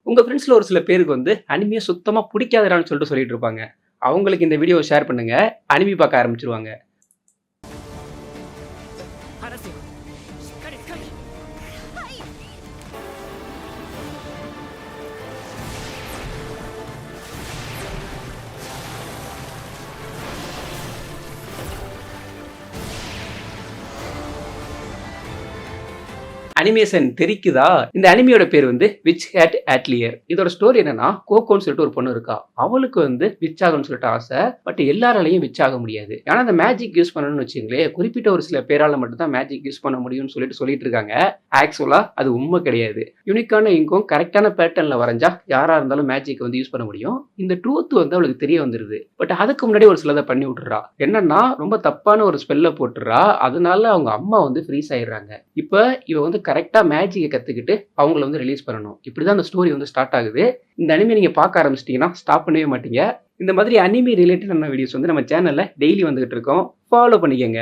உங்க ஃப்ரெண்ட்ஸ்ல ஒரு சில பேருக்கு வந்து அனிமிய சுத்தமா புடிக்காதுடான்னு சொல்லிட்டு இருப்பாங்க. அவங்களுக்கு இந்த வீடியோவ ஷேர் பண்ணுங்க. அனிமி பார்க்க ஆரம்பிச்சுருவாங்க. 話せよしっかり掴みはい அனிமேஷன் தெரிக்குதா? இந்த அனிமியோட பேர் வந்து விச் ஹேட் அட்லியர். இதோட ஸ்டோரி என்னன்னா, கோகோன்னு சொல்லிட்டு ஒரு பொண்ணு இருக்கா. அவளுக்கு வந்து விச் ஆகணும்னு சொல்லிட்டு ஆசை. பட் எல்லாராலயும் விச் ஆக முடியாது. ஆனா அந்த மேஜிக் யூஸ் பண்ணணும்னு வச்சுக்கங்களேன், குறிப்பிட்ட ஒரு சில பேரால மட்டும் தான் மேஜிக் யூஸ் பண்ண முடியும்னு சொல்லிட்டு இருக்காங்க. ஆக்சுவலா அது உண்மை கிடையாது. யூனிக்கான இங்கும் கரெக்டான பேட்டர்ன்ல வரைஞ்சா யாரா இருந்தாலும் மேஜிக் வந்து யூஸ் பண்ண முடியும். இந்த ட்ரூத் வந்து அவளுக்கு தெரிய வந்துருது. பட் அதுக்கு முன்னாடி ஒரு சிலதை பண்ணி விட்டுறா. என்னன்னா ரொம்ப தப்பான ஒரு ஸ்பெல்ல போட்டுறா. அதனால அவங்க அம்மா வந்து ஃப்ரீஸ் ஆயிடுறாங்க. இப்ப இவ வந்து கரெக்ட்டா மேஜிக்க கத்துக்கிட்டு அவங்கள வந்து ரிலீஸ் பண்ணணும். இப்படிதான் அந்த ஸ்டோரி வந்து ஸ்டார்ட் ஆகுது. இந்த அனிமே நீங்க பார்க்க ஆரம்பிச்சிட்டீங்கன்னா ஸ்டாப் பண்ணவே மாட்டீங்க. இந்த மாதிரி அனிமே ரிலேட்டடான வீடியோஸ் வந்து நம்ம சேனல்ல டெய்லி வந்துகிட்டு இருக்கோம். ஃபாலோ பண்ணிக்கங்க.